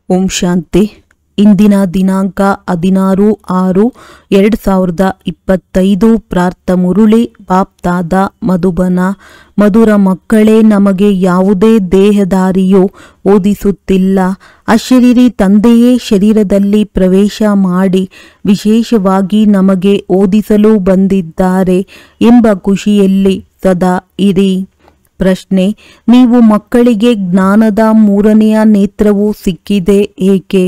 ಓಂ ಶಾಂತಿ. ಇಂದಿನ ದಿನಾಂಕ 16/6/2025. ಪ್ರಾರ್ಥ ಮುರುಳಿ ಬಾಪ್ತಾದ ಮಧುಬನ. ಮಧುರ ಮಕ್ಕಳೇ, ನಮಗೆ ಯಾವುದೇ ದೇಹದಾರಿಯು ಓದಿಸುತ್ತಿಲ್ಲ. ಅಶರೀರಿ ತಂದೆಯೇ ಶರೀರದಲ್ಲಿ ಪ್ರವೇಶ ಮಾಡಿ ವಿಶೇಷವಾಗಿ ನಮಗೆ ಓದಿಸಲು ಬಂದಿದ್ದಾರೆ ಎಂಬ ಖುಷಿಯಲ್ಲಿ ಸದಾ ಇರಿ. ಪ್ರಶ್ನೆ: ನೀವು ಮಕ್ಕಳಿಗೆ ಜ್ಞಾನದ ಮೂರನೆಯ ನೇತ್ರವು ಸಿಕ್ಕಿದೆ ಏಕೆ?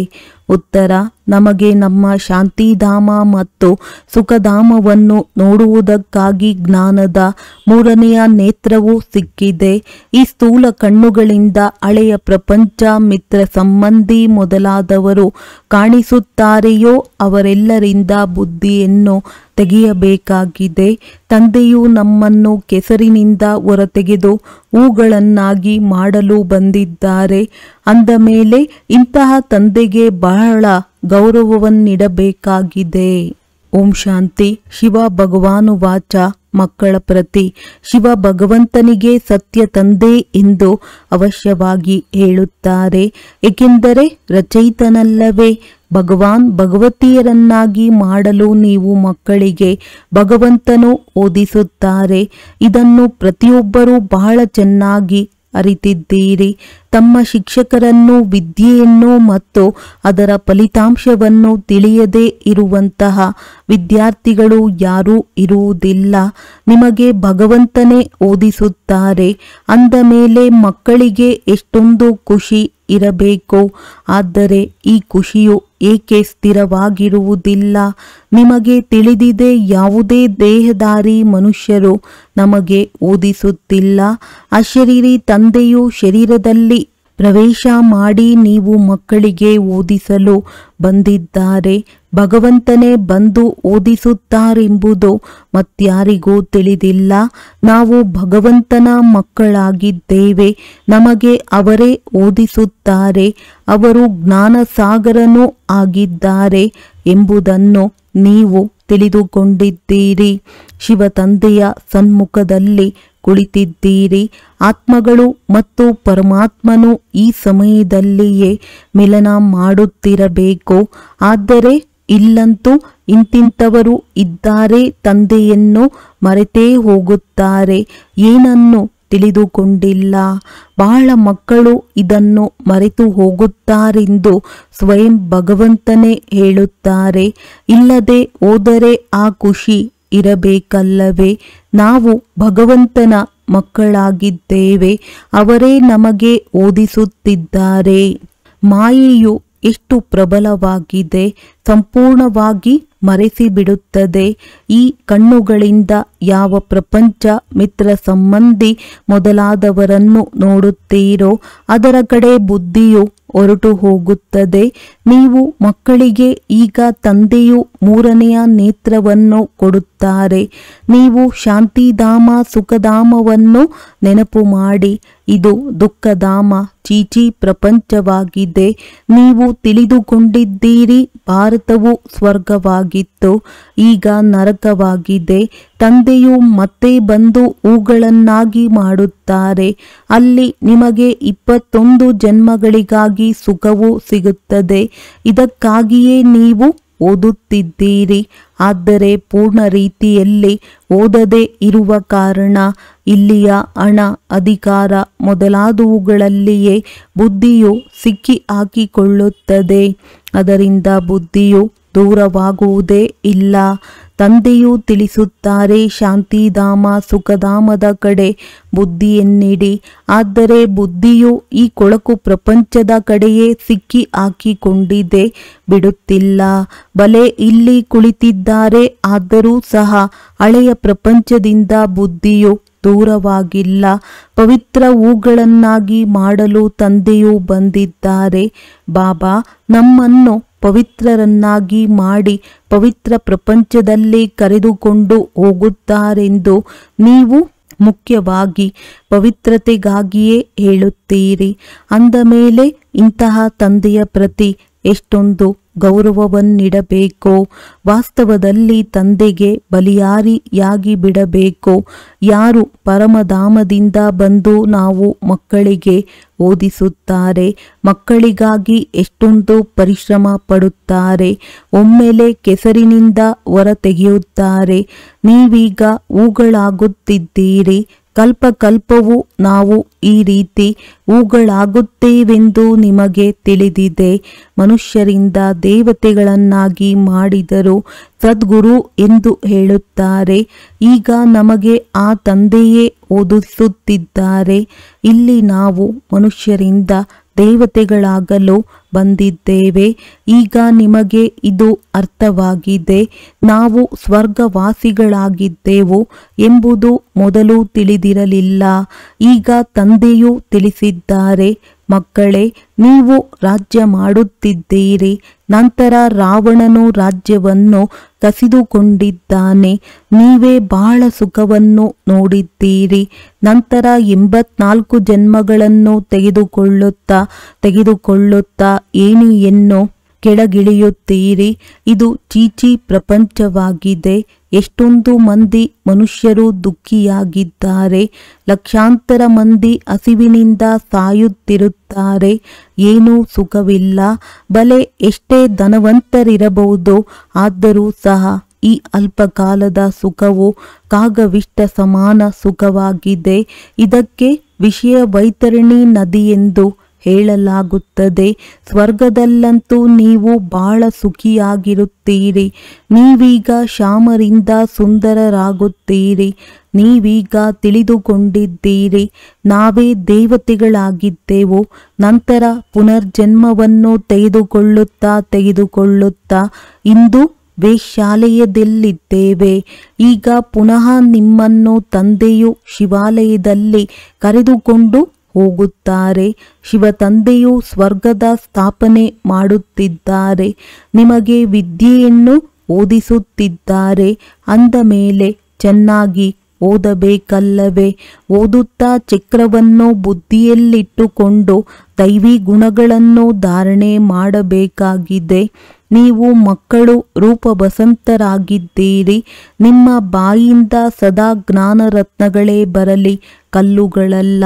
ಉತ್ತರ: ನಮಗೆ ನಮ್ಮ ಶಾಂತಿಧಾಮ ಮತ್ತು ಸುಖಧಾಮವನ್ನು ನೋಡುವುದಕ್ಕಾಗಿ ಜ್ಞಾನದ ಮೂರನೆಯ ನೇತ್ರವು ಸಿಕ್ಕಿದೆ. ಈ ಸ್ಥೂಲ ಕಣ್ಣುಗಳಿಂದ ಹಳೆಯ ಪ್ರಪಂಚ, ಮಿತ್ರ ಸಂಬಂಧಿ ಮೊದಲಾದವರು ಕಾಣಿಸುತ್ತಾರೆಯೋ ಅವರೆಲ್ಲರಿಂದ ಬುದ್ಧಿಯನ್ನು ತೆಗೆಯಬೇಕಾಗಿದೆ. ತಂದೆಯು ನಮ್ಮನ್ನು ಕೆಸರಿನಿಂದ ಹೊರತೆಗೆದು ಹೂಗಳನ್ನಾಗಿ ಮಾಡಲು ಬಂದಿದ್ದಾರೆ. ಅಂದ ಮೇಲೆ ಇಂತಹ ತಂದೆಗೆ ಬಹಳ ಗೌರವವನ್ನಿಡಬೇಕಾಗಿದೆ. ಓಂ ಶಾಂತಿ. ಶಿವ ಭಗವಾನುವಾಚ: ಮಕ್ಕಳ ಪ್ರತಿ ಶಿವ ಭಗವಂತನಿಗೆ ಸತ್ಯ ತಂದೆ ಎಂದು ಅವಶ್ಯವಾಗಿ ಹೇಳುತ್ತಾರೆ, ಏಕೆಂದರೆ ರಚಯಿತನಲ್ಲವೇ. ಭಗವಾನ್ ಭಗವತಿಯರನ್ನಾಗಿ ಮಾಡಲು ನೀವು ಮಕ್ಕಳಿಗೆ ಭಗವಂತನು ಓದಿಸುತ್ತಾರೆ. ಇದನ್ನು ಪ್ರತಿಯೊಬ್ಬರೂ ಬಹಳ ಚೆನ್ನಾಗಿ ಅರಿತಿದ್ದೀರಿ. ತಮ್ಮ ಶಿಕ್ಷಕರನ್ನು, ವಿದ್ಯೆಯನ್ನು ಮತ್ತು ಅದರ ಫಲಿತಾಂಶವನ್ನು ತಿಳಿಯದೇ ಇರುವಂತಹ ವಿದ್ಯಾರ್ಥಿಗಳು ಯಾರೂ ಇರುವುದಿಲ್ಲ. ನಿಮಗೆ ಭಗವಂತನೇ ಓದಿಸುತ್ತಾರೆ. ಅಂದ ಮೇಲೆ ಮಕ್ಕಳಿಗೆ ಎಷ್ಟೊಂದು ಖುಷಿ ಇರಬೇಕು. ಆದರೆ ಈ ಖುಷಿಯು ಏಕೆ ಸ್ಥಿರವಾಗಿರುವುದಿಲ್ಲ? ನಿಮಗೆ ತಿಳಿದಿದೆ, ಯಾವುದೇ ದೇಹಧಾರಿ ಮನುಷ್ಯರು ನಮಗೆ ಓದಿಸುತ್ತಿಲ್ಲ. ಅಶರೀರಿ ತಂದೆಯು ಶರೀರದಲ್ಲಿ ಪ್ರವೇಶ ಮಾಡಿ ನೀವು ಮಕ್ಕಳಿಗೆ ಓದಿಸಲು ಬಂದಿದ್ದಾರೆ. ಭಗವಂತನೇ ಬಂದು ಓದಿಸುತ್ತಾರೆಂಬುದು ಮತ್ಯಾರಿಗೂ ತಿಳಿದಿಲ್ಲ. ನಾವು ಭಗವಂತನ ಮಕ್ಕಳಾಗಿದ್ದೇವೆ. ನಮಗೆ ಅವರೇ ಓದಿಸುತ್ತಾರೆ. ಅವರು ಜ್ಞಾನಸಾಗರನೂ ಆಗಿದ್ದಾರೆ ಎಂಬುದನ್ನು ನೀವು ತಿಳಿದುಕೊಂಡಿದ್ದೀರಿ. ಶಿವ ತಂದೆಯ ಸನ್ಮುಖದಲ್ಲಿ ಕುಳಿತಿದ್ದೀರಿ. ಆತ್ಮಗಳು ಮತ್ತು ಪರಮಾತ್ಮನು ಈ ಸಮಯದಲ್ಲಿಯೇ ಮಿಲನ ಮಾಡುತ್ತಿರಬೇಕು. ಆದರೆ ಇಲ್ಲಂತೂ ಇಂತಿಂಥವರು ಇದ್ದಾರೆ. ತಂದೆಯನ್ನು ಮರೆತೇ ಹೋಗುತ್ತಾರೆ. ಏನನ್ನು ತಿಳಿದುಕೊಂಡಿಲ್ಲ. ಬಹಳ ಮಕ್ಕಳು ಇದನ್ನು ಮರೆತು ಹೋಗುತ್ತಾರೆಂದು ಸ್ವಯಂ ಭಗವಂತನೇ ಹೇಳುತ್ತಾರೆ. ಇಲ್ಲದೆ ಹೋದರೆ ಆ ಖುಷಿ ಇರಬೇಕಲ್ಲವೇ? ನಾವು ಭಗವಂತನ ಮಕ್ಕಳಾಗಿದ್ದೇವೆ. ಅವರೇ ನಮಗೆ ಓದಿಸುತ್ತಿದ್ದಾರೆ. ಮಾಯೆಯು ಎಷ್ಟು ಪ್ರಬಲವಾಗಿದೆ, ಸಂಪೂರ್ಣವಾಗಿ ಮರೆಸಿಬಿಡುತ್ತದೆ. ಈ ಕಣ್ಣುಗಳಿಂದ ಯಾವ ಪ್ರಪಂಚ, ಮಿತ್ರ ಸಂಬಂಧಿ ಮೊದಲಾದವರನ್ನು ನೋಡುತ್ತೀರೋ ಅದರ ಕಡೆ ಬುದ್ಧಿಯು ಹೊರಟು ಹೋಗುತ್ತದೆ. ನೀವು ಮಕ್ಕಳಿಗೆ ಈಗ ತಂದೆಯು ಮೂರನೆಯ ನೇತ್ರವನ್ನು ಕೊಡುತ್ತಾರೆ. ನೀವು ಶಾಂತಿಧಾಮ, ಸುಖಧಾಮವನ್ನು ನೆನಪು ಮಾಡಿ. ಇದು ದುಃಖಧಾಮ, ಚೀಚಿ ಪ್ರಪಂಚವಾಗಿದೆ. ನೀವು ತಿಳಿದುಕೊಂಡಿದ್ದೀರಿ, ಭಾರತವು ಸ್ವರ್ಗವಾಗಿತ್ತು, ಈಗ ನರಕವಾಗಿದೆ. ತಂದೆಯು ಮತ್ತೆ ಬಂದು ಹೂಗಳನ್ನಾಗಿ ಮಾಡುತ್ತಾರೆ. ಅಲ್ಲಿ ನಿಮಗೆ 21 ಜನ್ಮಗಳಿಗಾಗಿ ಸುಖವು ಸಿಗುತ್ತದೆ. ಇದಕ್ಕಾಗಿಯೇ ನೀವು ಓದುತ್ತಿದ್ದೀರಿ. ಆದರೆ ಪೂರ್ಣ ರೀತಿಯಲ್ಲಿ ಓದದೇ ಇರುವ ಕಾರಣ ಇಲ್ಲಿಯ ಹಣ, ಅಧಿಕಾರ ಮೊದಲಾದವುಗಳಲ್ಲಿಯೇ ಬುದ್ಧಿಯು ಸಿಕ್ಕಿ ಹಾಕಿಕೊಳ್ಳುತ್ತದೆ. ಅದರಿಂದ ಬುದ್ಧಿಯು ದೂರವಾಗುವುದೇ ಇಲ್ಲ. ತಂದೆಯು ತಿಳಿಸುತ್ತಾರೆ, ಶಾಂತಿಧಾಮ, ಸುಖಧಾಮದ ಕಡೆ ಬುದ್ಧಿಯನ್ನಿಡಿ. ಆದರೆ ಬುದ್ಧಿಯು ಈ ಕೊಳಕು ಪ್ರಪಂಚದ ಕಡೆಯೇ ಸಿಕ್ಕಿ ಹಾಕಿಕೊಂಡಿದೆ, ಬಿಡುತ್ತಿಲ್ಲ. ಬಲೆ ಇಲ್ಲಿ ಕುಳಿತಿದ್ದಾರೆ, ಆದರೂ ಸಹ ಹಳೆಯ ಪ್ರಪಂಚದಿಂದ ಬುದ್ಧಿಯು ದೂರವಾಗಿಲ್ಲ. ಪವಿತ್ರ ಹೂಗಳನ್ನಾಗಿ ಮಾಡಲು ತಂದೆಯು ಬಂದಿದ್ದಾರೆ. ಬಾಬಾ ನಮ್ಮನ್ನು ಪವಿತ್ರರನ್ನಾಗಿ ಮಾಡಿ ಪವಿತ್ರ ಪ್ರಪಂಚದಲ್ಲಿ ಕರೆದುಕೊಂಡು ಹೋಗುತ್ತಾರೆಂದು ನೀವು ಮುಖ್ಯವಾಗಿ ಪವಿತ್ರತೆಗಾಗಿಯೇ ಹೇಳುತ್ತೀರಿ. ಅಂದ ಮೇಲೆ ಇಂತಹ ತಂದೆಯ ಪ್ರತಿ ಎಷ್ಟೊಂದು ಗೌರವವನ್ನಿಡಬೇಕೋ? ವಾಸ್ತವದಲ್ಲಿ ತಂದೆಗೆ ಬಲಿಯಾರಿಯಾಗಿ ಬಿಡಬೇಕೋ? ಯಾರು ಪರಮಧಾಮದಿಂದ ಬಂದು ನಾವು ಮಕ್ಕಳಿಗೆ ಓದಿಸುತ್ತಾರೆ, ಮಕ್ಕಳಿಗಾಗಿ ಎಷ್ಟೊಂದು ಪರಿಶ್ರಮ ಪಡುತ್ತಾರೆ, ಒಮ್ಮೆಲೆ ಕೆಸರಿನಿಂದ ಹೊರ ತೆಗೆಯುತ್ತಾರೆ. ನೀವೀಗ ಹೂಗಳಾಗುತ್ತಿದ್ದೀರಿ. ಕಲ್ಪಕಲ್ಪವೂ ನಾವು ಈ ರೀತಿ ಹೂಗಳಾಗುತ್ತೇವೆಂದು ನಿಮಗೆ ತಿಳಿದಿದೆ. ಮನುಷ್ಯರಿಂದ ದೇವತೆಗಳನ್ನಾಗಿ ಮಾಡಿದರು ಸದ್ಗುರು ಎಂದು ಹೇಳುತ್ತಾರೆ. ಈಗ ನಮಗೆ ಆ ತಂದೆಯೇ ಓದಿಸುತ್ತಿದ್ದಾರೆ. ಇಲ್ಲಿ ನಾವು ಮನುಷ್ಯರಿಂದ ದೇವತೆಗಳಾಗಲು ಬಂದಿದ್ದೇವೆ. ಈಗ ನಿಮಗೆ ಇದು ಅರ್ಥವಾಗಿದೆ. ನಾವು ಸ್ವರ್ಗವಾಸಿಗಳಾಗಿದ್ದೆವು ಎಂಬುದು ಮೊದಲು ತಿಳಿದಿರಲಿಲ್ಲ. ಈಗ ತಂದೆಯು ತಿಳಿಸಿದ್ದಾರೆ. ಮಕ್ಕಳೇ, ನೀವು ರಾಜ್ಯ ಮಾಡುತ್ತಿದ್ದೀರಿ. ನಂತರ ರಾವಣನು ರಾಜ್ಯವನ್ನು ಕಸಿದುಕೊಂಡಿದ್ದಾನೆ. ನೀವೇ ಬಹಳ ಸುಖವನ್ನು ನೋಡಿದ್ದೀರಿ. ನಂತರ 84 ಜನ್ಮಗಳನ್ನು ತೆಗೆದುಕೊಳ್ಳುತ್ತಾ ಏಣಿಯನ್ನು ಕೆಳಗಿಳಿಯುತ್ತೀರಿ. ಇದು ಚೀಚಿ ಪ್ರಪಂಚವಾಗಿದೆ. ಎಷ್ಟೊಂದು ಮಂದಿ ಮನುಷ್ಯರು ದುಃಖಿಯಾಗಿದ್ದಾರೆ. ಲಕ್ಷಾಂತರ ಮಂದಿ ಹಸಿವಿನಿಂದ ಸಾಯುತ್ತಿರುತ್ತಾರೆ. ಏನೂ ಸುಖವಿಲ್ಲ. ಬಲೆ ಎಷ್ಟೇ ಧನವಂತರಿರಬಹುದು, ಆದರೂ ಸಹ ಈ ಅಲ್ಪಕಾಲದ ಸುಖವು ಕಾಗವಿಷ್ಟ ಸಮಾನ ಸುಖವಾಗಿದೆ. ಇದಕ್ಕೆ ವಿಷಯ ವೈತರಣಿ ನದಿಯೆಂದು ಹೇಳಲಾಗುತ್ತದೆ. ಸ್ವರ್ಗದಲ್ಲಂತೂ ನೀವು ಬಹಳ ಸುಖಿಯಾಗಿರುತ್ತೀರಿ. ನೀವೀಗ ಶ್ಯಾಮರಿಂದ ಸುಂದರರಾಗುತ್ತೀರಿ. ನೀವೀಗ ತಿಳಿದುಕೊಂಡಿದ್ದೀರಿ, ನಾವೇ ದೇವತೆಗಳಾಗಿದ್ದೆವು. ನಂತರ ಪುನರ್ಜನ್ಮವನ್ನು ತೆಗೆದುಕೊಳ್ಳುತ್ತಾ ಇಂದು ವೇಶ್ಯಾಲಯದಲ್ಲಿದ್ದೇವೆ. ಈಗ ಪುನಃ ನಿಮ್ಮನ್ನು ತಂದೆಯು ಶಿವಾಲಯದಲ್ಲಿ ಕರೆದುಕೊಂಡು ಹೋಗುತ್ತಾರೆ. ಶಿವ ತಂದೆಯು ಸ್ವರ್ಗದ ಸ್ಥಾಪನೆ ಮಾಡುತ್ತಿದ್ದಾರೆ. ನಿಮಗೆ ವಿದ್ಯೆಯನ್ನು ಓದಿಸುತ್ತಿದ್ದಾರೆ. ಅಂದ ಮೇಲೆ ಚೆನ್ನಾಗಿ ಓದಬೇಕಲ್ಲವೇ? ಓದುತ್ತಾ ಚಕ್ರವನ್ನು ಬುದ್ಧಿಯಲ್ಲಿಟ್ಟುಕೊಂಡು ದೈವಿ ಗುಣಗಳನ್ನು ಧಾರಣೆ ಮಾಡಬೇಕಾಗಿದೆ. ನೀವು ಮಕ್ಕಳು ರೂಪಬಸಂತರಾಗಿದ್ದೀರಿ. ನಿಮ್ಮ ಬಾಯಿಂದ ಸದಾ ಜ್ಞಾನರತ್ನಗಳೇ ಬರಲಿ, ಕಲ್ಲುಗಳಲ್ಲ.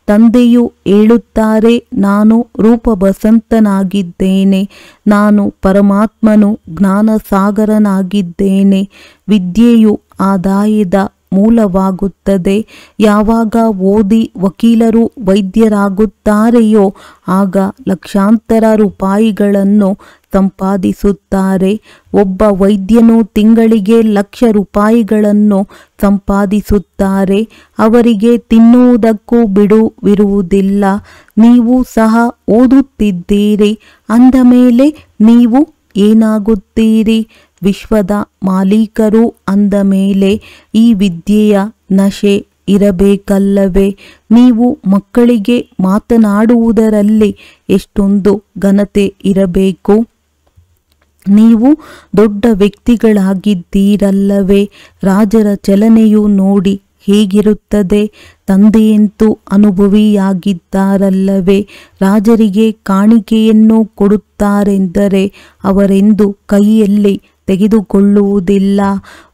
ತಂದೆಯು ಹೇಳುತ್ತಾರೆ, ನಾನು ರೂಪಬಸಂತನಾಗಿದ್ದೇನೆ. ನಾನು ಪರಮಾತ್ಮನು ಜ್ಞಾನಸಾಗರನಾಗಿದ್ದೇನೆ. ವಿದ್ಯೆಯು ಆದಾಯದ ಮೂಲವಾಗುತ್ತದೆ. ಯಾವಾಗ ಓದಿ ವಕೀಲರು ವೈದ್ಯರಾಗುತ್ತಾರೆಯೋ ಆಗ ಲಕ್ಷಾಂತರ ರೂಪಾಯಿಗಳನ್ನು ಸಂಪಾದಿಸುತ್ತಾರೆ. ಒಬ್ಬ ವೈದ್ಯನು ತಿಂಗಳಿಗೆ ₹1,00,000 ಸಂಪಾದಿಸುತ್ತಾರೆ. ಅವರಿಗೆ ತಿನ್ನುವುದಕ್ಕೂ ಬಿಡುವಿರುವುದಿಲ್ಲ. ನೀವು ಸಹ ಓದುತ್ತಿದ್ದೀರಿ. ಅಂದ ಮೇಲೆ ನೀವು ಏನಾಗುತ್ತೀರಿ? ವಿಶ್ವದ ಮಾಲೀಕರು. ಅಂದ ಮೇಲೆ ಈ ವಿದ್ಯೆಯ ನಶೆ ಇರಬೇಕಲ್ಲವೇ? ನೀವು ಮಕ್ಕಳಿಗೆ ಮಾತನಾಡುವುದರಲ್ಲಿ ಎಷ್ಟೊಂದು ಘನತೆ ಇರಬೇಕು. ನೀವು ದೊಡ್ಡ ವ್ಯಕ್ತಿಗಳಾಗಿದ್ದೀರಲ್ಲವೇ? ರಾಜರ ಚಲನೆಯು ನೋಡಿ ಹೇಗಿರುತ್ತದೆ? ತಂದೆಯಂತೂ ಅನುಭವಿಯಾಗಿದ್ದಾರಲ್ಲವೇ? ರಾಜರಿಗೆ ಕಾಣಿಕೆಯನ್ನು ಕೊಡುತ್ತಾರೆಂದರೆ ಅವರೆಂದು ಕೈಯಲ್ಲಿ ತೆಗೆದುಕೊಳ್ಳುವುದಿಲ್ಲ.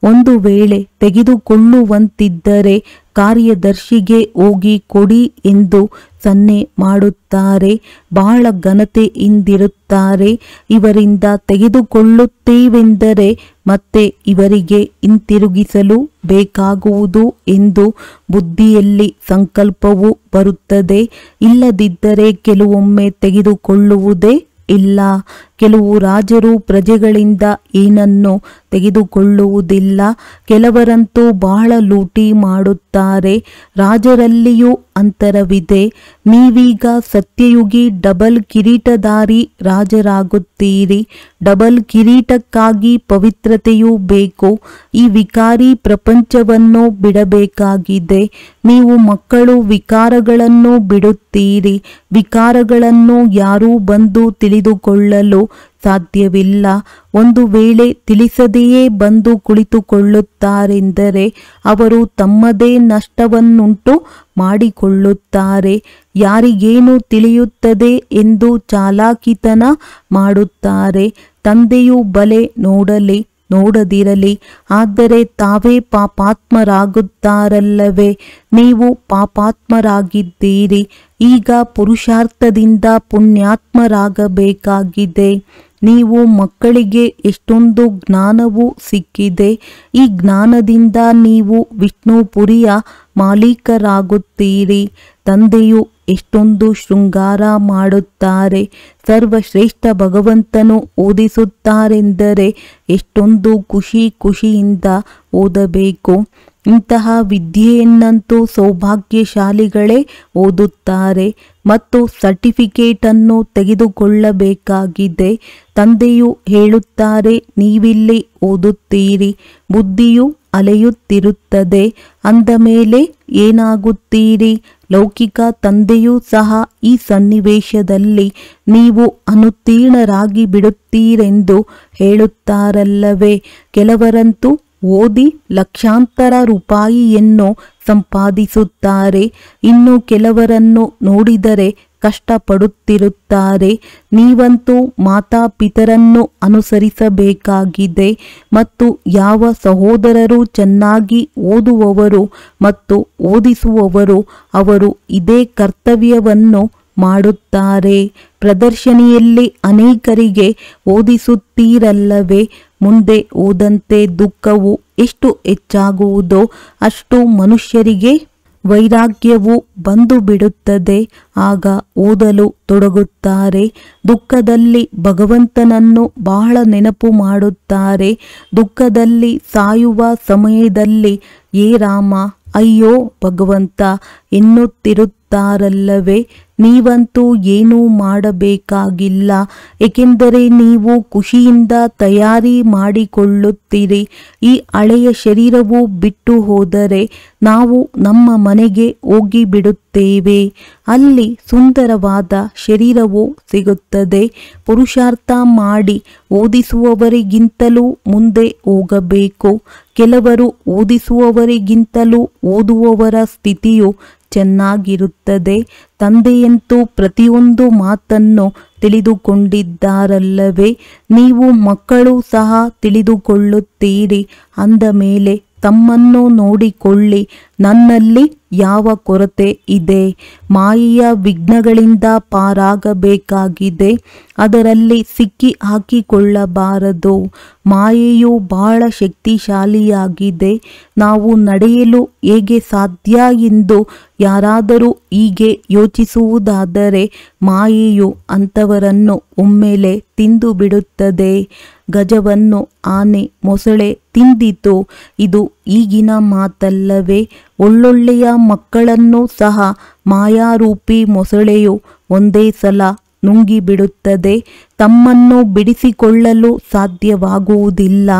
ಒಂದು ವೇಳೆ ತೆಗೆದುಕೊಳ್ಳುವಂತಿದ್ದರೆ ಕಾರ್ಯದರ್ಶಿಗೆ ಹೋಗಿ ಕೊಡಿ ಎಂದು ಸನ್ನೆ ಮಾಡುತ್ತಾರೆ. ಬಹಳ ಘನತೆಯಿಂದಿರುತ್ತಾರೆ. ಇವರಿಂದ ತೆಗೆದುಕೊಳ್ಳುತ್ತೇವೆಂದರೆ ಮತ್ತೆ ಇವರಿಗೆ ಹಿಂತಿರುಗಿಸಲು ಬೇಕಾಗುವುದು ಎಂದು ಬುದ್ಧಿಯಲ್ಲಿ ಸಂಕಲ್ಪವು ಬರುತ್ತದೆ. ಇಲ್ಲದಿದ್ದರೆ ಕೆಲವೊಮ್ಮೆ ತೆಗೆದುಕೊಳ್ಳುವುದೇ ಇಲ್ಲ. ಕೆಲವು ರಾಜರು ಪ್ರಜೆಗಳಿಂದ ಏನನ್ನು ತೆಗೆದುಕೊಳ್ಳುವುದಿಲ್ಲ. ಕೆಲವರಂತೂ ಬಹಳ ಲೂಟಿ ಮಾಡುತ್ತಾರೆ. ರಾಜರಲ್ಲಿಯೂ ಅಂತರವಿದೆ. ನೀವೀಗ ಸತ್ಯಯುಗಿ ಡಬಲ್ ಕಿರೀಟಧಾರಿ ರಾಜರಾಗುತ್ತೀರಿ. ಡಬಲ್ ಕಿರೀಟಕ್ಕಾಗಿ ಪವಿತ್ರತೆಯೂ ಬೇಕು. ಈ ವಿಕಾರಿ ಪ್ರಪಂಚವನ್ನು ಬಿಡಬೇಕಾಗಿದೆ. ನೀವು ಮಕ್ಕಳು ವಿಕಾರಗಳನ್ನು ಬಿಡುತ್ತೀರಿ. ವಿಕಾರಗಳನ್ನು ಯಾರೂ ಬಂದು ತಿಳಿದುಕೊಳ್ಳಲು ಸಾಧ್ಯವಿಲ್ಲ. ಒಂದು ವೇಳೆ ತಿಳಿಸದೆಯೇ ಬಂದು ಕುಳಿತುಕೊಳ್ಳುತ್ತಾರೆಂದರೆ ಅವರು ತಮ್ಮದೇ ನಷ್ಟವನ್ನುಂಟು ಮಾಡಿಕೊಳ್ಳುತ್ತಾರೆ. ಯಾರಿಗೇನು ತಿಳಿಯುತ್ತದೆ ಎಂದು ಚಾಲಾಕಿತನ ಮಾಡುತ್ತಾರೆ. ತಂದೆಯು ಬಲೆ ನೋಡಲಿ ನೋಡದಿರಲಿ, ಆದರೆ ತಾವೇ ಪಾಪಾತ್ಮರಾಗುತ್ತಾರಲ್ಲವೇ. ನೀವು ಪಾಪಾತ್ಮರಾಗಿದ್ದೀರಿ, ಈಗ ಪುರುಷಾರ್ಥದಿಂದ ಪುಣ್ಯಾತ್ಮರಾಗಬೇಕಾಗಿದೆ. ನೀವು ಮಕ್ಕಳಿಗೆ ಎಷ್ಟೊಂದು ಜ್ಞಾನವೂ ಸಿಕ್ಕಿದೆ. ಈ ಜ್ಞಾನದಿಂದ ನೀವು ವಿಷ್ಣುಪುರಿಯ ಮಾಲೀಕರಾಗುತ್ತೀರಿ. ತಂದೆಯು ಎಷ್ಟೊಂದು ಶೃಂಗಾರ ಮಾಡುತ್ತಾರೆ. ಸರ್ವಶ್ರೇಷ್ಠ ಭಗವಂತನು ಓದಿಸುತ್ತಾರೆಂದರೆ ಎಷ್ಟೊಂದು ಖುಷಿಯಿಂದ ಓದಬೇಕು. ಇಂತಹ ವಿದ್ಯೆಯನ್ನಂತೂ ಸೌಭಾಗ್ಯಶಾಲಿಗಳೇ ಓದುತ್ತಾರೆ ಮತ್ತು ಸರ್ಟಿಫಿಕೇಟನ್ನು ತೆಗೆದುಕೊಳ್ಳಬೇಕಾಗಿದೆ. ತಂದೆಯು ಹೇಳುತ್ತಾರೆ, ನೀವಿಲ್ಲಿ ಓದುತ್ತೀರಿ, ಬುದ್ಧಿಯು ಅಲೆಯುತ್ತಿರುತ್ತದೆ. ಅಂದ ಮೇಲೆ ಏನಾಗುತ್ತೀರಿ? ಲೌಕಿಕ ತಂದೆಯೂ ಸಹ ಈ ಸನ್ನಿವೇಶದಲ್ಲಿ ನೀವು ಅನುತ್ತೀರ್ಣರಾಗಿ ಬಿಡುತ್ತೀರೆಂದು ಹೇಳುತ್ತಾರಲ್ಲವೇ. ಕೆಲವರಂತೂ ಓದಿ ಲಕ್ಷಾಂತರ ರೂಪಾಯಿಯನ್ನು ಸಂಪಾದಿಸುತ್ತಾರೆ. ಇನ್ನು ಕೆಲವರನ್ನು ನೋಡಿದರೆ ಕಷ್ಟಪಡುತ್ತಿರುತ್ತಾರೆ. ನೀವಂತೂ ಮಾತಾಪಿತರನ್ನು ಅನುಸರಿಸಬೇಕಾಗಿದೆ ಮತ್ತು ಯಾವ ಸಹೋದರರು ಚೆನ್ನಾಗಿ ಓದುವವರು ಮತ್ತು ಓದಿಸುವವರು ಅವರು ಇದೇ ಕರ್ತವ್ಯವನ್ನು ಮಾಡುತ್ತಾರೆ. ಪ್ರದರ್ಶನಿಯಲ್ಲಿ ಅನೇಕರಿಗೆ ಓದಿಸುತ್ತೀರಲ್ಲವೇ. ಮುಂದೆ ಓದಂತೆ ದುಃಖವು ಎಷ್ಟು ಹೆಚ್ಚಾಗುವುದೋ ಅಷ್ಟು ಮನುಷ್ಯರಿಗೆ ವೈರಾಗ್ಯವು ಬಂದು ಬಿಡುತ್ತದೆ. ಆಗ ಓದಲು ತೊಡಗುತ್ತಾರೆ. ದುಃಖದಲ್ಲಿ ಭಗವಂತನನ್ನು ಬಹಳ ನೆನಪು ಮಾಡುತ್ತಾರೆ. ದುಃಖದಲ್ಲಿ ಸಾಯುವ ಸಮಯದಲ್ಲಿ ಏ ರಾಮ, ಅಯ್ಯೋ ಭಗವಂತ ಎನ್ನುತ್ತಿರುತ್ತಾರಲ್ಲವೇ. ನೀವಂತೂ ಏನೂ ಮಾಡಬೇಕಾಗಿಲ್ಲ, ಏಕೆಂದರೆ ನೀವು ಖುಷಿಯಿಂದ ತಯಾರಿ ಮಾಡಿಕೊಳ್ಳುತ್ತೀರಿ. ಈ ಹಳೆಯ ಶರೀರವು ಬಿಟ್ಟು ಹೋದರೆ ನಾವು ನಮ್ಮ ಮನೆಗೆ ಹೋಗಿಬಿಡುತ್ತೇವೆ. ಅಲ್ಲಿ ಸುಂದರವಾದ ಶರೀರವು ಸಿಗುತ್ತದೆ. ಪುರುಷಾರ್ಥ ಮಾಡಿ ಓದಿಸುವವರಿಗಿಂತಲೂ ಮುಂದೆ ಹೋಗಬೇಕು. ಕೆಲವರು ಓದಿಸುವವರಿಗಿಂತಲೂ ಓದುವವರ ಸ್ಥಿತಿಯು ಚೆನ್ನಾಗಿರುತ್ತದೆ. ತಂದೆಯಂತೂ ಪ್ರತಿಯೊಂದು ಮಾತನ್ನು ತಿಳಿದುಕೊಂಡಿದ್ದಾರಲ್ಲವೇ. ನೀವು ಮಕ್ಕಳು ಸಹ ತಿಳಿದುಕೊಳ್ಳುತ್ತೀರಿ. ಅಂದ ಮೇಲೆ ತಮ್ಮನ್ನು ನೋಡಿಕೊಳ್ಳಿ, ನನ್ನಲ್ಲಿ ಯಾವ ಕೊರತೆ ಇದೆ. ಮಾಯೆಯ ವಿಘ್ನಗಳಿಂದ ಪಾರಾಗಬೇಕಾಗಿದೆ, ಅದರಲ್ಲಿ ಸಿಕ್ಕಿ ಹಾಕಿಕೊಳ್ಳಬಾರದು. ಮಾಯೆಯು ಬಹಳ ಶಕ್ತಿಶಾಲಿಯಾಗಿದೆ. ನಾವು ನಡೆಯಲು ಹೇಗೆ ಸಾಧ್ಯ ಎಂದು ಯಾರಾದರೂ ಹೀಗೆ ಯೋಚಿಸುವುದಾದರೆ ಮಾಯೆಯು ಅಂಥವರನ್ನು ಒಮ್ಮೆಲೆ ತಿಂದು ಬಿಡುತ್ತದೆ. ಗಜವನ್ನು ಆನೆ ಮೊಸಳೆ ತಿಂದಿತು, ಇದು ಈಗಿನ ಮಾತಲ್ಲವೇ. ಒಳ್ಳೊಳ್ಳೆಯ ಮಕ್ಕಳನ್ನು ಸಹ ಮಾಯಾರೂಪಿ ಮೊಸಳೆಯು ಒಂದೇ ಸಲ ನುಂಗಿಬಿಡುತ್ತದೆ. ತಮ್ಮನ್ನು ಬಿಡಿಸಿಕೊಳ್ಳಲು ಸಾಧ್ಯವಾಗುವುದಿಲ್ಲ.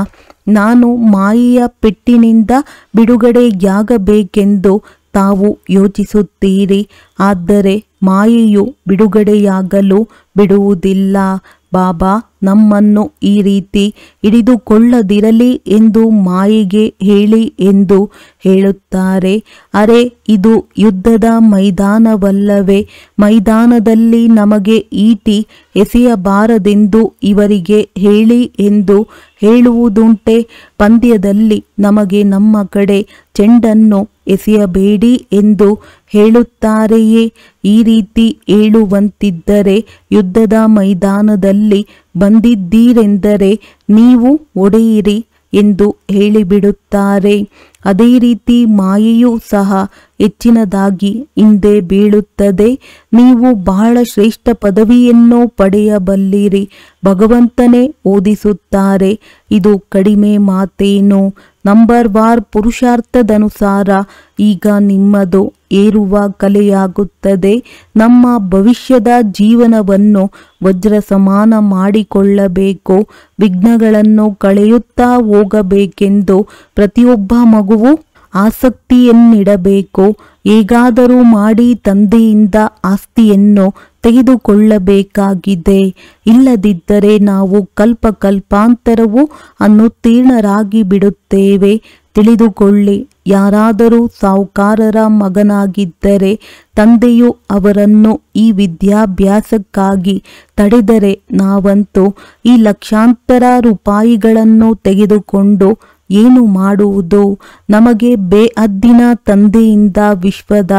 ನಾನು ಮಾಯೆಯ ಪೆಟ್ಟಿನಿಂದ ಬಿಡುಗಡೆಯಾಗಬೇಕೆಂದು ತಾವು ಯೋಚಿಸುತ್ತೀರಿ, ಆದರೆ ಮಾಯೆಯು ಬಿಡುಗಡೆಯಾಗಲು ಬಿಡುವುದಿಲ್ಲ. ಬಾಬಾ ನಮ್ಮನ್ನು ಈ ರೀತಿ ಹಿಡಿದುಕೊಳ್ಳದಿರಲಿ ಎಂದು ಮಾಯೆಗೆ ಹೇಳಿ ಎಂದು ಹೇಳುತ್ತಾರೆ. ಅರೆ, ಇದು ಯುದ್ಧದ ಮೈದಾನವಲ್ಲವೇ. ಮೈದಾನದಲ್ಲಿ ನಮಗೆ ಈಟಿ ಎಸೆಯಬಾರದೆಂದು ಇವರಿಗೆ ಹೇಳಿ ಎಂದು ಹೇಳುವುದುಂಟೆ. ಪಂದ್ಯದಲ್ಲಿ ನಮಗೆ ನಮ್ಮ ಕಡೆ ಚೆಂಡನ್ನು ಎಸೆಯಬೇಡಿ ಎಂದು ಹೇಳುತ್ತಾರೆಯೇ. ಈ ರೀತಿ ಹೇಳುವಂತಿದ್ದರೆ ಯುದ್ಧದ ಮೈದಾನದಲ್ಲಿ ಬಂದಿದ್ದೀರೆಂದರೆ ನೀವು ಒಡೆಯಿರಿ ಎಂದು ಹೇಳಿಬಿಡುತ್ತಾರೆ. ಅದೇ ರೀತಿ ಮಾಯೆಯೂ ಸಹ ಹೆಚ್ಚಿನದಾಗಿ ಹಿಂದೆ ಬೀಳುತ್ತದೆ. ನೀವು ಬಹಳ ಶ್ರೇಷ್ಠ ಪದವಿಯನ್ನು ಪಡೆಯಬಲ್ಲಿರಿ. ಭಗವಂತನೇ ಓದಿಸುತ್ತಾರೆ, ಇದು ಕಡಿಮೆ ಮಾತೇನು. ನಂಬರ್ ವಾರ್ ಪುರುಷಾರ್ಥದನುಸಾರ ಈಗ ನಿಮ್ಮದು ಏರುವ ಕಲೆಯಾಗುತ್ತದೆ. ನಮ್ಮ ಭವಿಷ್ಯದ ಜೀವನವನ್ನು ವಜ್ರ ಸಮಾನ ಮಾಡಿಕೊಳ್ಳಬೇಕು. ವಿಘ್ನಗಳನ್ನು ಕಳೆಯುತ್ತಾ ಹೋಗಬೇಕೆಂದು ಪ್ರತಿಯೊಬ್ಬ ಮಗುವು ಆಸಕ್ತಿಯನ್ನಿಡಬೇಕು. ಹೇಗಾದರೂ ಮಾಡಿ ತಂದೆಯಿಂದ ಆಸ್ತಿಯನ್ನು ತೆಗೆದುಕೊಳ್ಳಬೇಕಾಗಿದೆ. ಇಲ್ಲದಿದ್ದರೆ ನಾವು ಕಲ್ಪಾಂತರವೂ ಅನುತ್ತೀರ್ಣರಾಗಿ ಬಿಡುತ್ತೇವೆ. ತಿಳಿದುಕೊಳ್ಳಿ. ಯಾರಾದರೂ ಸಾಹುಕಾರರ ಮಗನಾಗಿದ್ದರೆ ತಂದೆಯು ಅವರನ್ನು ಈ ವಿದ್ಯಾಭ್ಯಾಸಕ್ಕಾಗಿ ತಡೆದರೆ ನಾವಂತೂ ಈ ಲಕ್ಷಾಂತರ ರೂಪಾಯಿಗಳನ್ನು ತೆಗೆದುಕೊಂಡು ಏನು ಮಾಡುವುದು? ನಮಗೆ ಬೇಅದ್ದಿನ ತಂದೆಯಿಂದ ವಿಶ್ವದ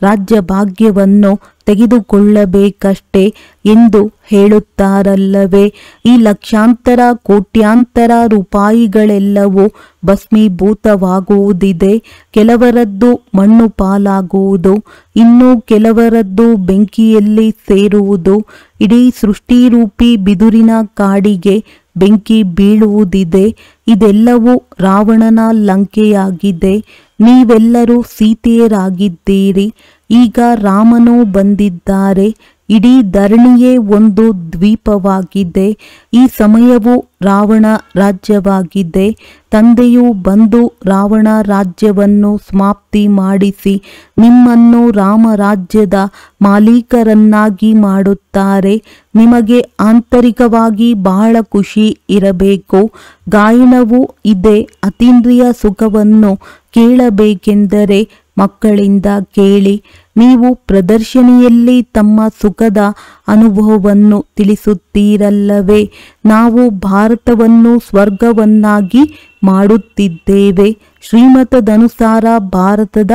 ರಾಜ್ಯಭಾಗ್ಯವನ್ನು ತೆಗೆದುಕೊಳ್ಳಬೇಕಷ್ಟೇ ಎಂದು ಹೇಳುತ್ತಾರಲ್ಲವೇ? ಈ ಲಕ್ಷಾಂತರ ಕೋಟ್ಯಾಂತರ ರೂಪಾಯಿಗಳೆಲ್ಲವೂ ಭಸ್ಮೀಭೂತವಾಗುವುದಿದೆ. ಕೆಲವರದ್ದು ಮಣ್ಣು ಪಾಲಾಗುವುದು, ಇನ್ನು ಕೆಲವರದ್ದು ಬೆಂಕಿಯಲ್ಲಿ ಸೇರುವುದು. ಇಡೀ ಸೃಷ್ಟಿರೂಪಿ ಬಿದುರಿನ ಕಾಡಿಗೆ ಬೆಂಕಿ ಬೀಳುವುದಿದೆ. ಇದೆಲ್ಲವೂ ರಾವಣನ ಲಂಕೆಯಾಗಿದೆ. ನೀವೆಲ್ಲರೂ ಸೀತೆಯರಾಗಿದ್ದೀರಿ. ಈಗ ರಾಮನೂ ಬಂದಿದ್ದಾರೆ. ಇಡೀ ಧರಣಿಯೇ ಒಂದು ದ್ವೀಪವಾಗಿದೆ. ಈ ಸಮಯವು ರಾವಣ ರಾಜ್ಯವಾಗಿದೆ. ತಂದೆಯು ಬಂದು ರಾವಣ ರಾಜ್ಯವನ್ನು ಸಮಾಪ್ತಿ ಮಾಡಿಸಿ ನಿಮ್ಮನ್ನು ರಾಮರಾಜ್ಯದ ಮಾಲೀಕರನ್ನಾಗಿ ಮಾಡುತ್ತಾರೆ. ನಿಮಗೆ ಆಂತರಿಕವಾಗಿ ಬಹಳ ಖುಷಿ ಇರಬೇಕು. ಗಾಯನವೂ ಇದೆ. ಅತೀಂದ್ರಿಯ ಸುಖವನ್ನು ಕೇಳಬೇಕೆಂದರೆ ಮಕ್ಕಳಿಂದ ಕೇಳಿ. ನೀವು ಪ್ರದರ್ಶನಿಯಲ್ಲಿ ತಮ್ಮ ಸುಖದ ಅನುಭವವನ್ನು ತಿಳಿಸುತ್ತೀರಲ್ಲವೇ? ನಾವು ಭಾರತವನ್ನು ಸ್ವರ್ಗವನ್ನಾಗಿ ಮಾಡುತ್ತಿದ್ದೇವೆ. ಶ್ರೀಮತದನುಸಾರ ಭಾರತದ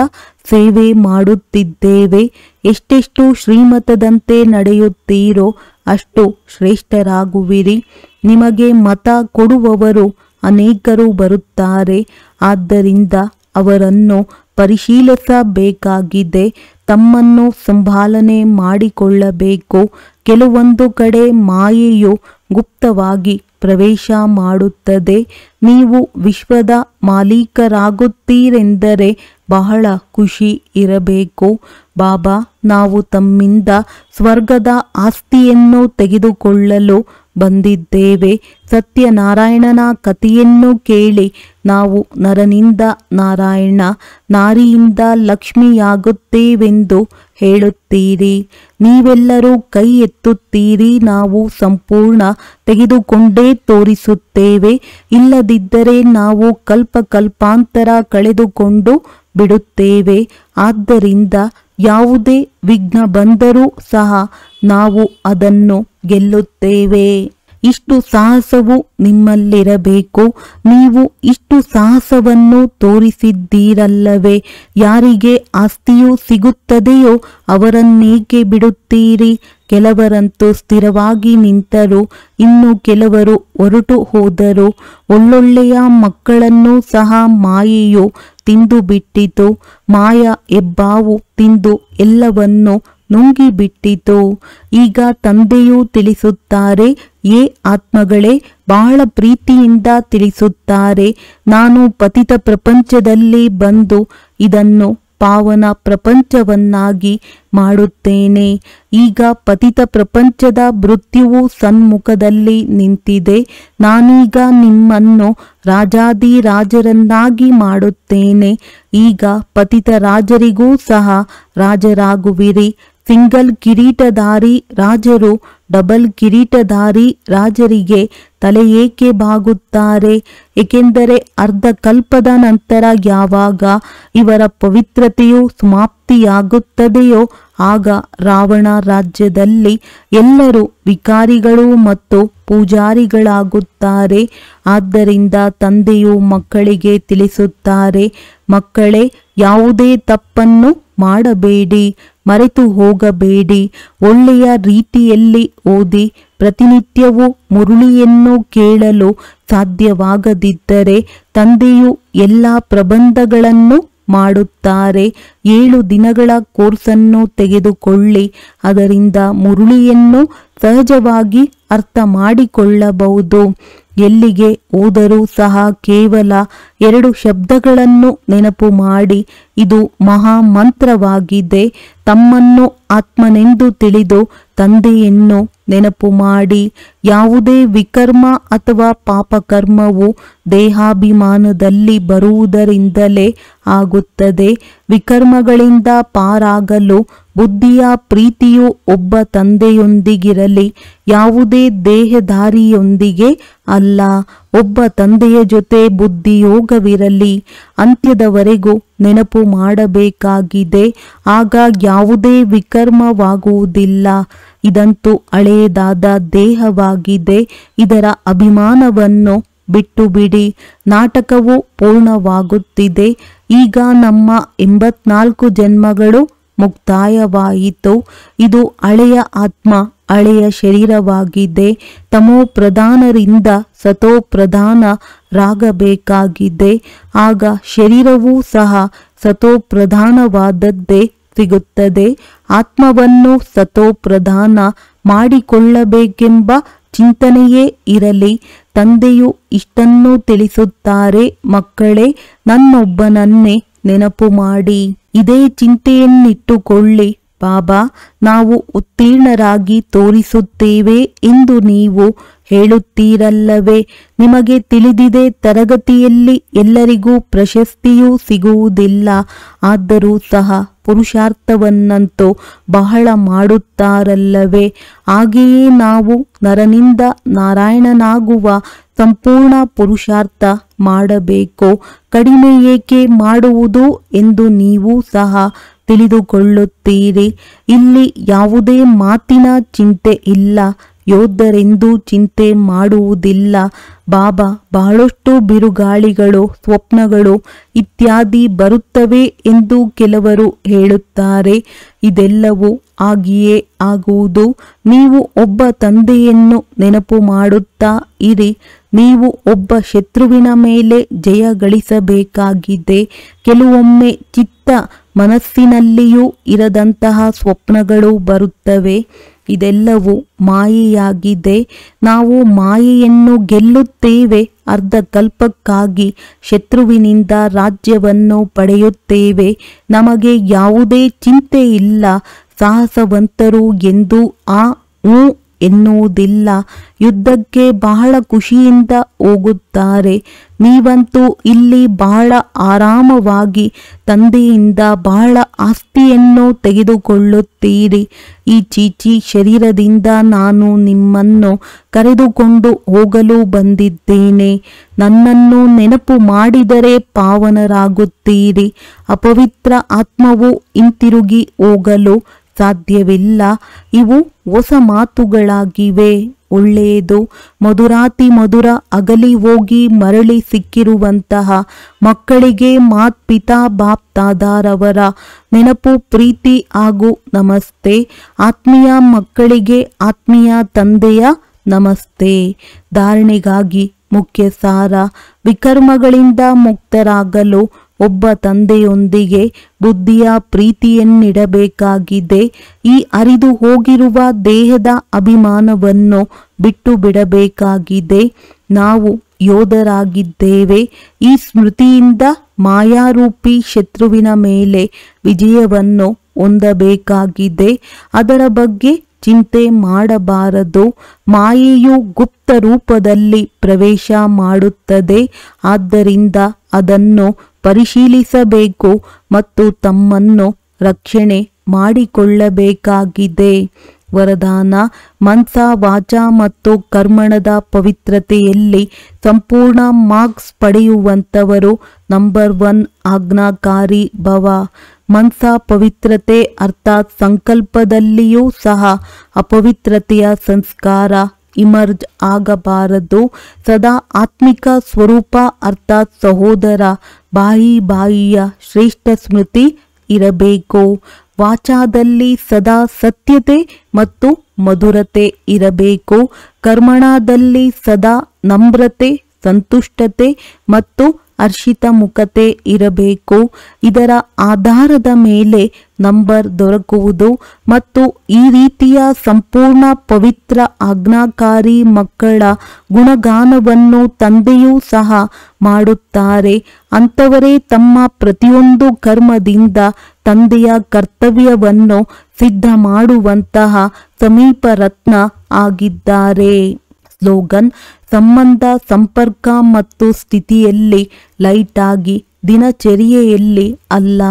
ಸೇವೆ ಮಾಡುತ್ತಿದ್ದೇವೆ. ಎಷ್ಟೆಷ್ಟು ಶ್ರೀಮತದಂತೆ ನಡೆಯುತ್ತೀರೋ ಅಷ್ಟು ಶ್ರೇಷ್ಠರಾಗುವಿರಿ. ನಿಮಗೆ ಮತ ಕೊಡುವವರು ಅನೇಕರು ಬರುತ್ತಾರೆ. ಆದ್ದರಿಂದ ಅವರನ್ನು ಪರಿಶೀಲಿಸಬೇಕಾಗಿದೆ. ತಮ್ಮನ್ನು ಸಂಭಾಲನೆ ಮಾಡಿಕೊಳ್ಳಬೇಕು. ಕೆಲವೊಂದು ಕಡೆ ಮಾಯೆಯು ಗುಪ್ತವಾಗಿ ಪ್ರವೇಶ ಮಾಡುತ್ತದೆ. ನೀವು ವಿಶ್ವದ ಮಾಲೀಕರಾಗುತ್ತೀರೆಂದರೆ ಬಹಳ ಖುಷಿ ಇರಬೇಕು. ಬಾಬಾ, ನಾವು ತಮ್ಮಿಂದ ಸ್ವರ್ಗದ ಆಸ್ತಿಯನ್ನು ತೆಗೆದುಕೊಳ್ಳಲು ಬಂದಿದ್ದೇವೆ. ಸತ್ಯನಾರಾಯಣನ ಕಥೆಯನ್ನು ಕೇಳಿ. ನಾವು ನರನಿಂದ ನಾರಾಯಣ, ನಾರಿಯಿಂದ ಲಕ್ಷ್ಮಿಯಾಗುತ್ತೇವೆಂದು ಹೇಳುತ್ತೀರಿ. ನೀವೆಲ್ಲರೂ ಕೈ ಎತ್ತುತ್ತೀರಿ. ನಾವು ಸಂಪೂರ್ಣ ತೆಗೆದುಕೊಂಡೇ ತೋರಿಸುತ್ತೇವೆ. ಇಲ್ಲದಿದ್ದರೆ ನಾವು ಕಲ್ಪಾಂತರ ಕಳೆದುಕೊಂಡು ಬಿಡುತ್ತೇವೆ. ಆದ್ದರಿಂದ ಯಾವುದೇ ವಿಘ್ನ ಬಂದರೂ ಸಹ ನಾವು ಅದನ್ನು ಗೆಲ್ಲುತ್ತೇವೆ. ಇಷ್ಟು ಸಾಹಸವು ನಿಮ್ಮಲ್ಲಿರಬೇಕು. ನೀವು ಇಷ್ಟು ಸಾಹಸವನ್ನು ತೋರಿಸಿದ್ದೀರಲ್ಲವೇ? ಯಾರಿಗೆ ಆಸ್ತಿಯು ಸಿಗುತ್ತದೆಯೋ ಅವರನ್ನೇಕೆ ಬಿಡುತ್ತೀರಿ? ಕೆಲವರಂತೂ ಸ್ಥಿರವಾಗಿ ನಿಂತರು, ಇನ್ನು ಕೆಲವರು ಹೊರಟು ಹೋದರು. ಒಳ್ಳೊಳ್ಳೆಯ ಮಕ್ಕಳನ್ನು ಸಹ ಮಾಯೆಯು ತಿಂದು ಬಿಟ್ಟಿತು. ಮಾಯ ಹೆಬ್ಬಾವು ತಿಂದು ಎಲ್ಲವನ್ನು ನುಂಗಿಬಿಟ್ಟಿತು. ಈಗ ತಂದೆಯು ತಿಳಿಸುತ್ತಾರೆ, ಏ ಆತ್ಮಗಳೇ, ಬಹಳ ಪ್ರೀತಿಯಿಂದ ತಿಳಿಸುತ್ತಾರೆ. ನಾನು ಪತಿತ ಪ್ರಪಂಚದಲ್ಲಿ ಬಂದು ಇದನ್ನು ಪಾವನ ಪ್ರಪಂಚವನ್ನಾಗಿ ಮಾಡುತ್ತೇನೆ. ಈಗ ಪತಿತ ಪ್ರಪಂಚದ ಮೃತ್ಯುವು ಸನ್ಮುಖದಲ್ಲಿ ನಿಂತಿದೆ. ನಾನೀಗ ನಿಮ್ಮನ್ನು ರಾಜಾದಿರಾಜರನ್ನಾಗಿ ಮಾಡುತ್ತೇನೆ. ಈಗ ಪತಿತ ರಾಜರಿಗೂ ಸಹ ರಾಜರಾಗುವಿರಿ. ಸಿಂಗಲ್ ಕಿರೀಟಧಾರಿ ರಾಜರು ಡಬಲ್ ಕಿರೀಟಧಾರಿ ರಾಜರಿಗೆ ತಲೆ ಏಕೆ ಬಾಗುತ್ತಾರೆ? ಏಕೆಂದರೆ ಅರ್ಧ ಕಲ್ಪದ ನಂತರ ಯಾವಾಗ ಇವರ ಪವಿತ್ರತೆಯು ಸಮಾಪ್ತಿಯಾಗುತ್ತದೆಯೋ ಆಗ ರಾವಣ ರಾಜ್ಯದಲ್ಲಿ ಎಲ್ಲರೂ ವಿಕಾರಿಗಳು ಮತ್ತು ಪೂಜಾರಿಗಳಾಗುತ್ತಾರೆ. ಆದ್ದರಿಂದ ತಂದೆಯು ಮಕ್ಕಳಿಗೆ ತಿಳಿಸುತ್ತಾರೆ, ಮಕ್ಕಳೇ, ಯಾವುದೇ ತಪ್ಪನ್ನು ಮಾಡಬೇಡಿ, ಮರೆತು ಹೋಗಬೇಡಿ. ಒಳ್ಳೆಯ ರೀತಿಯಲ್ಲಿ ಓದಿ. ಪ್ರತಿನಿತ್ಯವೂ ಮುರುಳಿಯನ್ನು ಕೇಳಲು ಸಾಧ್ಯವಾಗದಿದ್ದರೆ ತಂದೆಯು ಎಲ್ಲ ಪ್ರಬಂಧಗಳನ್ನು ಮಾಡುತ್ತಾರೆ. 7 ದಿನಗಳ ಕೋರ್ಸನ್ನು ತೆಗೆದುಕೊಳ್ಳಿ. ಅದರಿಂದ ಮುರುಳಿಯನ್ನು ಸಹಜವಾಗಿ ಅರ್ಥ ಮಾಡಿಕೊಳ್ಳಬಹುದು. ಎಲ್ಲಿಗೆ ಹೋದರೂ ಸಹ ಕೇವಲ 2 ಶಬ್ದಗಳನ್ನು ನೆನಪು ಮಾಡಿ. ಇದು ಮಹಾಮಂತ್ರವಾಗಿದೆ. ತಮ್ಮನ್ನು ಆತ್ಮನೆಂದು ತಿಳಿದು ತಂದೆಯನ್ನು ನೆನಪು ಮಾಡಿ. ಯಾವುದೇ ವಿಕರ್ಮ ಅಥವಾ ಪಾಪಕರ್ಮವು ದೇಹಾಭಿಮಾನದಲ್ಲಿ ಬರುವುದರಿಂದಲೇ ಆಗುತ್ತದೆ. ವಿಕರ್ಮಗಳಿಂದ ಪಾರಾಗಲು ಬುದ್ಧಿಯ ಪ್ರೀತಿಯು ಒಬ್ಬ ತಂದೆಯೊಂದಿಗಿರಲಿ, ಯಾವುದೇ ದೇಹಧಾರಿಯೊಂದಿಗೆ ಅಲ್ಲ. ಒಬ್ಬ ತಂದೆಯ ಜೊತೆ ಬುದ್ಧಿಯೋಗವಿರಲಿ. ಅಂತ್ಯದವರೆಗೂ ನೆನಪು ಮಾಡಬೇಕಾಗಿದೆ, ಆಗ ಯಾವುದೇ ವಿಕರ್ಮವಾಗುವುದಿಲ್ಲ. ಇದಂತೂ ಹಳೆಯದಾದ ದೇಹವಾಗಿದೆ, ಇದರ ಅಭಿಮಾನವನ್ನು ಬಿಟ್ಟು ಬಿಡಿ. ನಾಟಕವು ಪೂರ್ಣವಾಗುತ್ತಿದೆ. ಈಗ ನಮ್ಮ 84 ಜನ್ಮಗಳು ಮುಕ್ತಾಯವಾಯಿತು. ಇದು ಹಳೆಯ ಆತ್ಮ, ಹಳೆಯ ಶರೀರವಾಗಿದೆ. ತಮೋ ಪ್ರಧಾನರಿಂದ ಸತೋ ಪ್ರಧಾನರಾಗಬೇಕಾಗಿದೆ. ಆಗ ಶರೀರವೂ ಸಹ ಸತೋ ಪ್ರಧಾನವಾದದ್ದೇ ಸಿಗುತ್ತದೆ. ಆತ್ಮವನ್ನು ಸತೋ ಪ್ರಧಾನ ಮಾಡಿಕೊಳ್ಳಬೇಕೆಂಬ ಚಿಂತನೆಯೇ ಇರಲಿ. ತಂದೆಯು ಇಷ್ಟನ್ನು ತಿಳಿಸುತ್ತಾರೆ, ಮಕ್ಕಳೇ, ನನ್ನೊಬ್ಬನನ್ನೇ ನೆನಪು ಮಾಡಿ. ಇದೇ ಚಿಂತೆಯನ್ನಿಟ್ಟುಕೊಳ್ಳಿ. ಬಾಬಾ, ನಾವು ಉತ್ತೀರ್ಣರಾಗಿ ತೋರಿಸುತ್ತೇವೆ ಎಂದು ನೀವು ಹೇಳುತ್ತೀರಲ್ಲವೇ? ನಿಮಗೆ ತಿಳಿದಿದೆ, ತರಗತಿಯಲ್ಲಿ ಎಲ್ಲರಿಗೂ ಪ್ರಶಸ್ತಿಯೂ ಸಿಗುವುದಿಲ್ಲ. ಆದರೂ ಸಹ ಪುರುಷಾರ್ಥವನ್ನಂತೂ ಬಹಳ ಮಾಡುತ್ತಾರಲ್ಲವೇ? ಹಾಗೆಯೇ ನಾವು ನರನಿಂದ ನಾರಾಯಣನಾಗುವ ಸಂಪೂರ್ಣ ಪುರುಷಾರ್ಥ ಮಾಡಬೇಕು. ಕಡಿಮೆ ಏಕೆ ಮಾಡುವುದು ಎಂದು ನೀವು ಸಹ ತಿಳಿದುಕೊಳ್ಳುತ್ತೀರಿ. ಇಲ್ಲಿ ಯಾವುದೇ ಮಾತಿನ ಚಿಂತೆ ಇಲ್ಲ. ಯೋಧರೆಂದು ಚಿಂತೆ ಮಾಡುವುದಿಲ್ಲ. ಬಾಬಾ, ಬಹಳಷ್ಟು ಬಿರುಗಾಳಿಗಳು, ಸ್ವಪ್ನಗಳು ಇತ್ಯಾದಿ ಬರುತ್ತವೆ ಎಂದು ಕೆಲವರು ಹೇಳುತ್ತಾರೆ. ಇದೆಲ್ಲವೂ ಆಗಿಯೇ ಆಗುವುದು. ನೀವು ಒಬ್ಬ ತಂದೆಯನ್ನು ನೆನಪು ಮಾಡುತ್ತಾ ಇರಿ. ನೀವು ಒಬ್ಬ ಶತ್ರುವಿನ ಮೇಲೆ ಜಯ ಗಳಿಸಬೇಕಾಗಿದೆ. ಕೆಲವೊಮ್ಮೆ ಚಿತ್ತ ಮನಸ್ಸಿನಲ್ಲಿಯೂ ಇರದಂತಹ ಸ್ವಪ್ನಗಳು ಬರುತ್ತವೆ. ಇದೆಲ್ಲವೂ ಮಾಯೆಯಾಗಿದೆ. ನಾವು ಮಾಯೆಯನ್ನು ಗೆಲ್ಲುತ್ತೇವೆ. ಅರ್ಧಕಲ್ಪಕ್ಕಾಗಿ ಶತ್ರುವಿನಿಂದ ರಾಜ್ಯವನ್ನು ಪಡೆಯುತ್ತೇವೆ. ನಮಗೆ ಯಾವುದೇ ಚಿಂತೆ ಇಲ್ಲ. ಸಾಹಸವಂತರು ಎಂದು ಹೂ ಎನ್ನುವುದಿಲ್ಲ. ಯುದ್ಧಕ್ಕೆ ಬಹಳ ಖುಷಿಯಿಂದ ಹೋಗುತ್ತಾರೆ. ನೀವಂತೂ ಇಲ್ಲಿ ಬಹಳ ಆರಾಮವಾಗಿ ತಂದೆಯಿಂದ ಬಹಳ ಆಸ್ತಿಯನ್ನು ತೆಗೆದುಕೊಳ್ಳುತ್ತೀರಿ. ಈ ಚೀಚಿ ಶರೀರದಿಂದ ನಾನು ನಿಮ್ಮನ್ನು ಕರೆದುಕೊಂಡು ಹೋಗಲು ಬಂದಿದ್ದೇನೆ. ನನ್ನನ್ನು ನೆನಪು ಮಾಡಿದರೆ ಪಾವನರಾಗುತ್ತೀರಿ. ಅಪವಿತ್ರ ಆತ್ಮವು ಹಿಂತಿರುಗಿ ಹೋಗಲು ಸಾಧ್ಯವಿಲ್ಲ. ಇವು ಹೊಸ ಮಾತುಗಳಾಗಿವೆ. ಒಳ್ಳೆಯದು. ಮಧುರಾತಿ ಮಧುರ ಅಗಲಿ ಹೋಗಿ ಮರಳಿ ಸಿಕ್ಕಿರುವಂತಹ ಮಕ್ಕಳಿಗೆ ಪಿತಾ ಬಾಪ್ ದಾದಾರವರ ನೆನಪು, ಪ್ರೀತಿ ಹಾಗೂ ನಮಸ್ತೆ. ಆತ್ಮೀಯ ಮಕ್ಕಳಿಗೆ ಆತ್ಮೀಯ ತಂದೆಯ ನಮಸ್ತೆ. ಧಾರಣೆಗಾಗಿ ಮುಖ್ಯ ಸಾರ: ವಿಕರ್ಮಗಳಿಂದ ಮುಕ್ತರಾಗಲು ಒಬ್ಬ ತಂದೆಯೊಂದಿಗೆ ಬುದ್ಧಿಯ ಪ್ರೀತಿಯನ್ನಿಡಬೇಕಾಗಿದೆ. ಈ ಅರಿದು ಹೋಗಿರುವ ದೇಹದ ಅಭಿಮಾನವನ್ನು ಬಿಟ್ಟು ಬಿಡಬೇಕಾಗಿದೆ. ನಾವು ಯೋಧರಾಗಿದ್ದೇವೆ. ಈ ಸ್ಮೃತಿಯಿಂದ ಮಾಯಾರೂಪಿ ಶತ್ರುವಿನ ಮೇಲೆ ವಿಜಯವನ್ನು ಹೊಂದಬೇಕಾಗಿದೆ. ಅದರ ಬಗ್ಗೆ ಚಿಂತೆ ಮಾಡಬಾರದು. ಮಾಯೆಯು ಗುಪ್ತ ರೂಪದಲ್ಲಿ ಪ್ರವೇಶ ಮಾಡುತ್ತದೆ. ಆದ್ದರಿಂದ ಅದನ್ನು ಪರಿಶೀಲಿಸಬೇಕು ಮತ್ತು ತಮ್ಮನ್ನು ರಕ್ಷಣೆ ಮಾಡಿಕೊಳ್ಳಬೇಕಾಗಿದೆ. ವರದಾನ: ಮನಸ, ವಾಚ ಮತ್ತು ಕರ್ಮಣದ ಪವಿತ್ರತೆಯಲ್ಲಿ ಸಂಪೂರ್ಣ ಮಾರ್ಕ್ಸ್ ಪಡೆಯುವಂತವರು ನಂಬರ್ 1 ಆಜ್ಞಾಕಾರಿ ಭವ. ಮನಸ ಪವಿತ್ರತೆ ಅರ್ಥಾತ್ ಸಂಕಲ್ಪದಲ್ಲಿಯೂ ಸಹ ಅಪವಿತ್ರತೆಯ ಸಂಸ್ಕಾರ ಇಮರ್ಜ್ ಆಗಬಾರದು. ಸದಾ ಆತ್ಮಿಕ ಸ್ವರೂಪ ಅರ್ಥಾತ್ ಸಹೋದರ ಬಾಯಿಯ ಶ್ರೇಷ್ಠ ಸ್ಮೃತಿ ಇರಬೇಕು. ವಾಚಾದಲ್ಲಿ ಸದಾ ಸತ್ಯತೆ ಮತ್ತು ಮಧುರತೆ ಇರಬೇಕು. ಕರ್ಮಣದಲ್ಲಿ ಸದಾ ನಮ್ರತೆ, ಸಂತುಷ್ಟತೆ ಮತ್ತು ಹರ್ಷಿತ ಮುಖತೆ ಇರಬೇಕು. ಇದರ ಆಧಾರದ ಮೇಲೆ ನಂಬರ್ ದೊರಕುವುದು ಮತ್ತು ಈ ರೀತಿಯ ಸಂಪೂರ್ಣ ಪವಿತ್ರ ಆಜ್ಞಾಕಾರಿ ಮಕ್ಕಳ ಗುಣಗಾನವನ್ನು ತಂದೆಯೂ ಸಹ ಮಾಡುತ್ತಾರೆ. ಅಂಥವರೇ ತಮ್ಮ ಪ್ರತಿಯೊಂದು ಕರ್ಮದಿಂದ ತಂದೆಯ ಕರ್ತವ್ಯವನ್ನು ಸಿದ್ಧ ಮಾಡುವಂತಹ ಸಮೀಪ ರತ್ನ ಆಗಿದ್ದಾರೆ. ಸ್ಲೋಗನ್: ಸಂಬಂಧ, ಸಂಪರ್ಕ ಮತ್ತು ಸ್ಥಿತಿಯಲ್ಲಿ ಲೈಟ್ ಆಗಿ ದಿನಚರ್ಯೆಯಲ್ಲಿ ಅಲ್ಲ.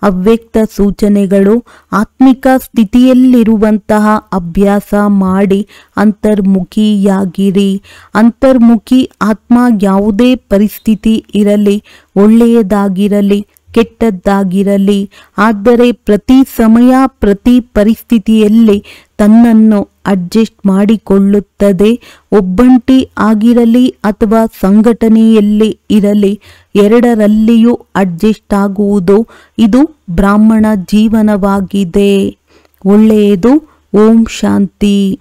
ಅವ್ಯಕ್ತ ಸೂಚನೆಗಳು ಆತ್ಮಿಕ ಸ್ಥಿತಿಯಲ್ಲಿರುವಂತಹ ಅಭ್ಯಾಸ ಮಾಡಿ ಅಂತರ್ಮುಖಿಯಾಗಿರಿ. ಅಂತರ್ಮುಖಿ ಆತ್ಮ ಯಾವುದೇ ಪರಿಸ್ಥಿತಿ ಇರಲಿ, ಒಳ್ಳೆಯದಾಗಿರಲಿ ಕೆಟ್ಟದ್ದಾಗಿರಲಿ, ಆದರೆ ಪ್ರತಿ ಸಮಯ ಪ್ರತಿ ಪರಿಸ್ಥಿತಿಯಲ್ಲಿ ತನ್ನನ್ನು ಅಡ್ಜಸ್ಟ್ ಮಾಡಿಕೊಳ್ಳುತ್ತದೆ. ಒಬ್ಬಂಟಿ ಆಗಿರಲಿ ಅಥವಾ ಸಂಘಟನೆಯಲ್ಲಿ ಇರಲಿ, ಎರಡರಲ್ಲಿಯೂ ಅಡ್ಜಸ್ಟ್ ಆಗುವುದು ಇದು ಬ್ರಾಹ್ಮಣ ಜೀವನವಾಗಿದೆ. ಒಳ್ಳೆಯದು. ಓಂ ಶಾಂತಿ.